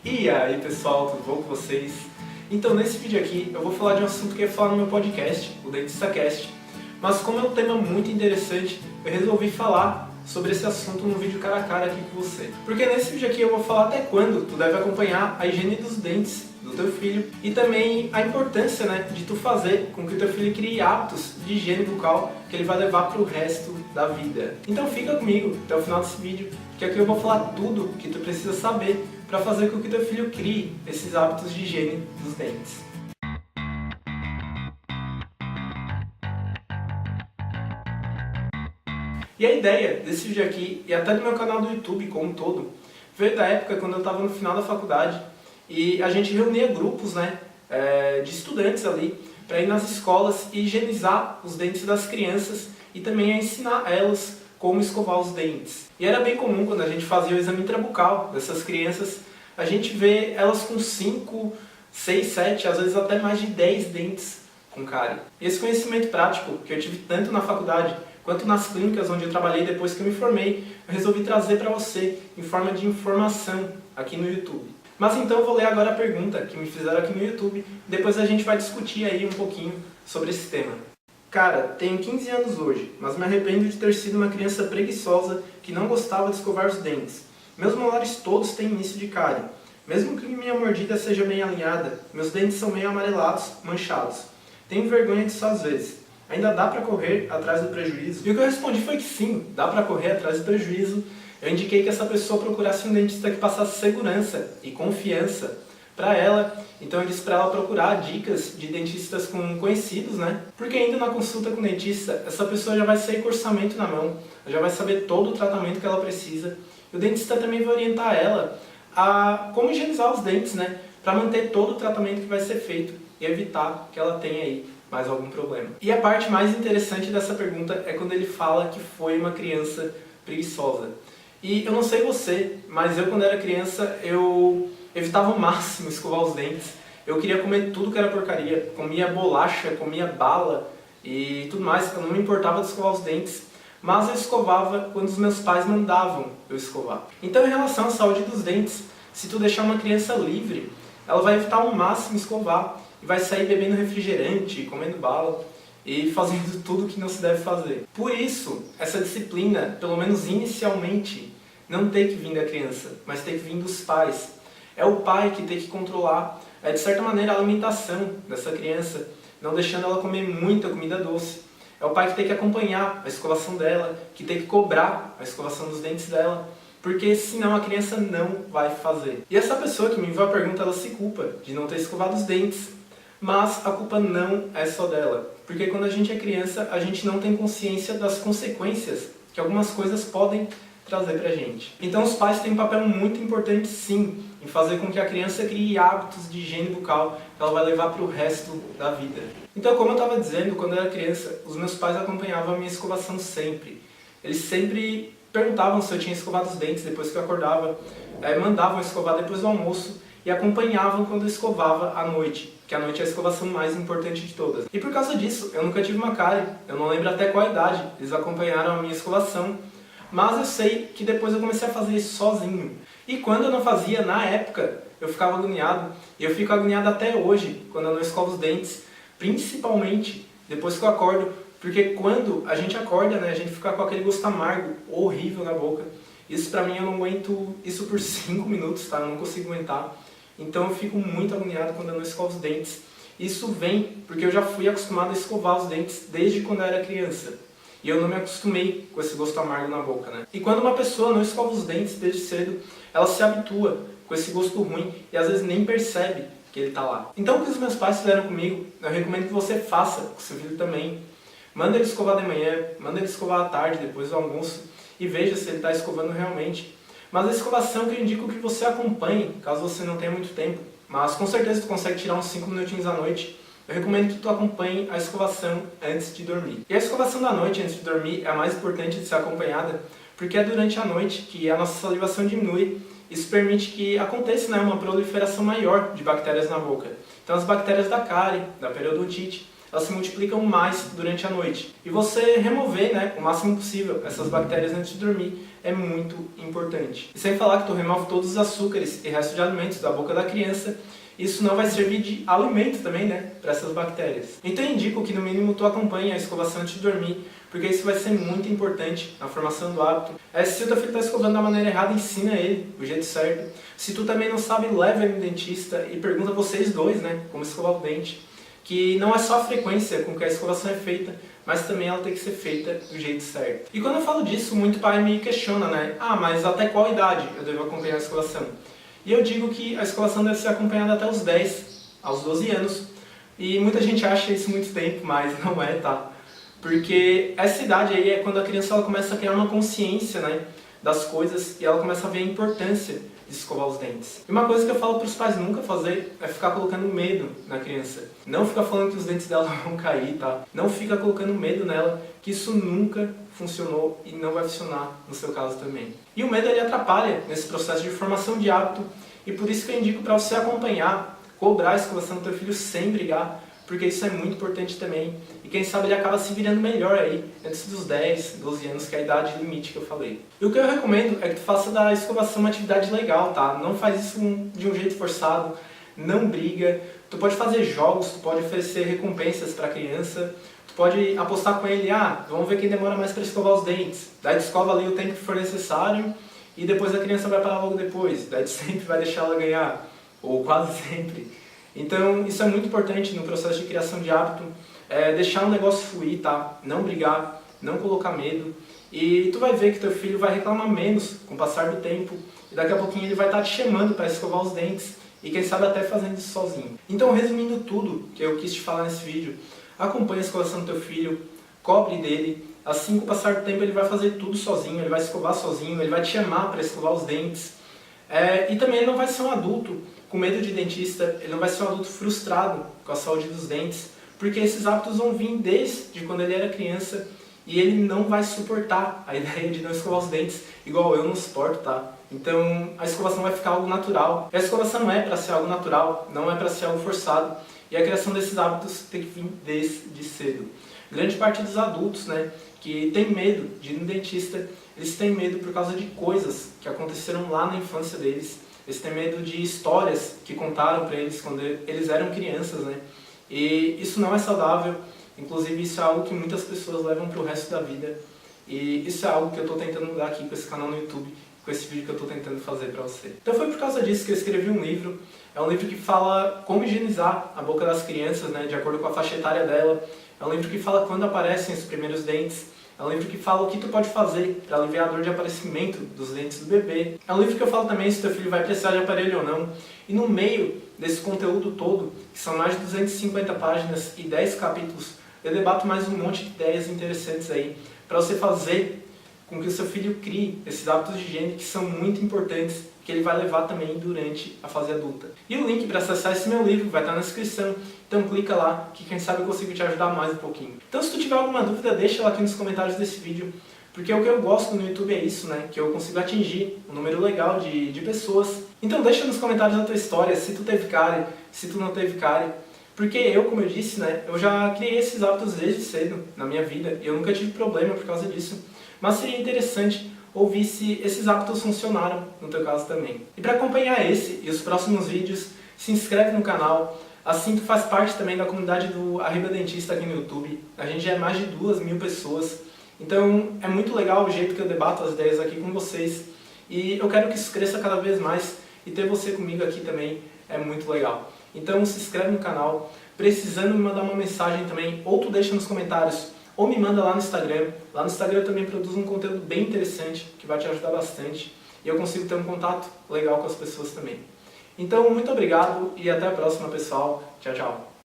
E aí pessoal, tudo bom com vocês? Então nesse vídeo aqui eu vou falar de um assunto que eu ia falar no meu podcast, o DentistaCast. Mas como é um tema muito interessante, eu resolvi falar sobre esse assunto num vídeo cara a cara aqui com você. Porque nesse vídeo aqui eu vou falar até quando tu deve acompanhar a higiene dos dentes do teu filho e também a importância, de tu fazer com que o teu filho crie hábitos de higiene bucal que ele vai levar para o resto da vida. Então fica comigo até o final desse vídeo, que aqui eu vou falar tudo que tu precisa saber para fazer com que o teu filho crie esses hábitos de higiene dos dentes. E a ideia desse vídeo aqui, e até do meu canal do YouTube como um todo, veio da época quando eu estava no final da faculdade e a gente reunia grupos de estudantes ali para ir nas escolas e higienizar os dentes das crianças e também a ensinar elas como escovar os dentes. E era bem comum quando a gente fazia o exame intrabucal dessas crianças, a gente vê elas com 5, 6, 7, às vezes até mais de 10 dentes com cárie. E esse conhecimento prático que eu tive tanto na faculdade quanto nas clínicas onde eu trabalhei depois que eu me formei, eu resolvi trazer para você em forma de informação aqui no YouTube. Mas então eu vou ler agora a pergunta que me fizeram aqui no YouTube, depois a gente vai discutir aí um pouquinho sobre esse tema. Cara, tenho 15 anos hoje, mas me arrependo de ter sido uma criança preguiçosa que não gostava de escovar os dentes. Meus molares todos têm início de cárie. Mesmo que minha mordida seja bem alinhada, meus dentes são meio amarelados, manchados. Tenho vergonha disso às vezes. Ainda dá para correr atrás do prejuízo? E o que eu respondi foi que sim, dá para correr atrás do prejuízo. Eu indiquei que essa pessoa procurasse um dentista que passasse segurança e confiança para ela. Então eu disse para ela procurar dicas de dentistas conhecidos, Porque ainda na consulta com o dentista, essa pessoa já vai sair com o orçamento na mão, já vai saber todo o tratamento que ela precisa. E o dentista também vai orientar ela a como higienizar os dentes, Para manter todo o tratamento que vai ser feito e evitar que ela tenha aí mais algum problema. E a parte mais interessante dessa pergunta é quando ele fala que foi uma criança preguiçosa. E eu não sei você, mas eu quando era criança, eu evitava ao máximo escovar os dentes. Eu queria comer tudo que era porcaria, comia bolacha, comia bala e tudo mais. Eu não me importava de escovar os dentes, mas eu escovava quando os meus pais mandavam eu escovar. Então, em relação à saúde dos dentes, se tu deixar uma criança livre, ela vai evitar ao máximo escovar e vai sair bebendo refrigerante, comendo bala e fazendo tudo que não se deve fazer. Por isso, essa disciplina, pelo menos inicialmente, não tem que vir da criança, mas tem que vir dos pais. É o pai que tem que controlar, de certa maneira, a alimentação dessa criança, não deixando ela comer muita comida doce. É o pai que tem que acompanhar a escovação dela, que tem que cobrar a escovação dos dentes dela, porque senão a criança não vai fazer. E essa pessoa que me enviou a pergunta, ela se culpa de não ter escovado os dentes. Mas a culpa não é só dela, porque quando a gente é criança, a gente não tem consciência das consequências que algumas coisas podem trazer pra gente. Então os pais têm um papel muito importante sim, em fazer com que a criança crie hábitos de higiene bucal que ela vai levar para o resto da vida. Então, como eu estava dizendo, quando eu era criança, os meus pais acompanhavam a minha escovação sempre. Eles sempre perguntavam se eu tinha escovado os dentes depois que eu acordava, mandavam escovar depois do almoço e acompanhavam quando eu escovava à noite, que à noite é a escovação mais importante de todas. E por causa disso, eu nunca tive uma cárie, eu não lembro até qual idade eles acompanharam a minha escovação, mas eu sei que depois eu comecei a fazer isso sozinho. E quando eu não fazia, na época, eu ficava agoniado, e eu fico agoniado até hoje, quando eu não escovo os dentes, principalmente depois que eu acordo, porque quando a gente acorda, a gente fica com aquele gosto amargo, horrível na boca. Isso pra mim, eu não aguento isso por 5 minutos, tá? Eu não consigo aguentar. Então eu fico muito agoniado quando eu não escovo os dentes. Isso vem porque eu já fui acostumado a escovar os dentes desde quando eu era criança. E eu não me acostumei com esse gosto amargo na boca, E quando uma pessoa não escova os dentes desde cedo, ela se habitua com esse gosto ruim e às vezes nem percebe que ele está lá. Então o que os meus pais fizeram comigo, eu recomendo que você faça com seu filho também. Manda ele escovar de manhã, manda ele escovar à tarde, depois do almoço, e veja se ele está escovando realmente. Mas a escovação que eu indico que você acompanhe, caso você não tenha muito tempo, mas com certeza tu consegue tirar uns 5 minutinhos à noite, eu recomendo que tu acompanhe a escovação antes de dormir. E a escovação da noite antes de dormir é a mais importante de ser acompanhada, porque é durante a noite que a nossa salivação diminui. Isso permite que aconteça uma proliferação maior de bactérias na boca. Então as bactérias da cárie, da periodontite, elas se multiplicam mais durante a noite. E você remover, o máximo possível essas bactérias antes de dormir é muito importante. E sem falar que tu remove todos os açúcares e restos de alimentos da boca da criança, isso não vai servir de alimento também, né, para essas bactérias. Então eu indico que no mínimo tu acompanhe a escovação antes de dormir, porque isso vai ser muito importante na formação do hábito. Se o teu filho está escovando da maneira errada, ensina ele o jeito certo. Se tu também não sabe, leva ele no dentista e pergunta a vocês dois, né, como escovar o dente. Que não é só a frequência com que a escovação é feita, mas também ela tem que ser feita do jeito certo. E quando eu falo disso, muito pai me questiona, né? Mas até qual idade eu devo acompanhar a escovação? E eu digo que a escovação deve ser acompanhada até os 10, aos 12 anos. E muita gente acha isso muito tempo, mas não é, tá? Porque essa idade aí é quando a criança ela começa a criar uma consciência, né, das coisas e ela começa a ver a importância de escovar os dentes. E uma coisa que eu falo para os pais nunca fazer é ficar colocando medo na criança. Não fica falando que os dentes dela vão cair, tá? Não fica colocando medo nela, que isso nunca funcionou e não vai funcionar no seu caso também. E o medo ele atrapalha nesse processo de formação de hábito e por isso que eu indico para você acompanhar, cobrar a escovação do teu filho sem brigar, porque isso é muito importante também. E quem sabe ele acaba se virando melhor aí, antes dos 10, 12 anos, que é a idade limite que eu falei. E o que eu recomendo é que tu faça da escovação uma atividade legal, tá? Não faz isso de um jeito forçado, não briga. Tu pode fazer jogos, tu pode oferecer recompensas para a criança, tu pode apostar com ele, vamos ver quem demora mais para escovar os dentes. Daí tu escova ali o tempo que for necessário e depois a criança vai parar logo depois. Daí tu sempre vai deixar ela ganhar, ou quase sempre. Então, isso é muito importante no processo de criação de hábito, deixar o negócio fluir, tá? Não brigar, não colocar medo. E tu vai ver que teu filho vai reclamar menos com o passar do tempo. E daqui a pouquinho ele vai estar te chamando para escovar os dentes. E quem sabe até fazendo isso sozinho. Então, resumindo tudo que eu quis te falar nesse vídeo, acompanhe a escovação do teu filho, cobre dele. Assim, com o passar do tempo, ele vai fazer tudo sozinho, ele vai escovar sozinho, ele vai te chamar para escovar os dentes. E também ele não vai ser um adulto com medo de dentista, ele não vai ser um adulto frustrado com a saúde dos dentes, porque esses hábitos vão vir desde quando ele era criança e ele não vai suportar a ideia de não escovar os dentes, igual eu não suporto, tá? Então a escovação vai ficar algo natural. E a escovação não é para ser algo natural, não é para ser algo forçado, e a criação desses hábitos tem que vir desde cedo. Grande parte dos adultos, né, que tem medo de ir no dentista, eles têm medo por causa de coisas que aconteceram lá na infância deles. Eles têm medo de histórias que contaram para eles quando eles eram crianças, né? E isso não é saudável, inclusive isso é algo que muitas pessoas levam para o resto da vida. E isso é algo que eu estou tentando mudar aqui com esse canal no YouTube, com esse vídeo que eu estou tentando fazer para você. Então foi por causa disso que eu escrevi um livro. É um livro que fala como higienizar a boca das crianças, né, de acordo com a faixa etária dela. É um livro que fala quando aparecem os primeiros dentes. É um livro que fala o que tu pode fazer para aliviar a dor de aparecimento dos dentes do bebê. É um livro que eu falo também se teu filho vai precisar de aparelho ou não. E no meio desse conteúdo todo, que são mais de 250 páginas e 10 capítulos, eu debato mais um monte de ideias interessantes aí para você fazer com que o seu filho crie esses hábitos de higiene que são muito importantes, que ele vai levar também durante a fase adulta. E o link para acessar esse meu livro vai estar na descrição, então clica lá, que quem sabe eu consigo te ajudar mais um pouquinho. Então se tu tiver alguma dúvida, deixa ela aqui nos comentários desse vídeo, porque o que eu gosto no YouTube é isso, né? Que eu consigo atingir um número legal de pessoas. Então deixa nos comentários a tua história, se tu teve cárie, se tu não teve cárie. Porque eu, como eu disse, né? Eu já criei esses hábitos desde cedo na minha vida e eu nunca tive problema por causa disso. Mas seria interessante ouvir se esses hábitos funcionaram no teu caso também. E para acompanhar esse e os próximos vídeos, se inscreve no canal. Assim tu faz parte também da comunidade do Arriba Dentista aqui no YouTube. A gente já é mais de 2.000 pessoas. Então é muito legal o jeito que eu debato as ideias aqui com vocês. E eu quero que isso cresça cada vez mais. E ter você comigo aqui também é muito legal. Então se inscreve no canal. Precisando me mandar uma mensagem também, ou tu deixa nos comentários, ou me manda lá no Instagram. Lá no Instagram eu também produzo um conteúdo bem interessante, que vai te ajudar bastante. E eu consigo ter um contato legal com as pessoas também. Então, muito obrigado e até a próxima, pessoal. Tchau, tchau.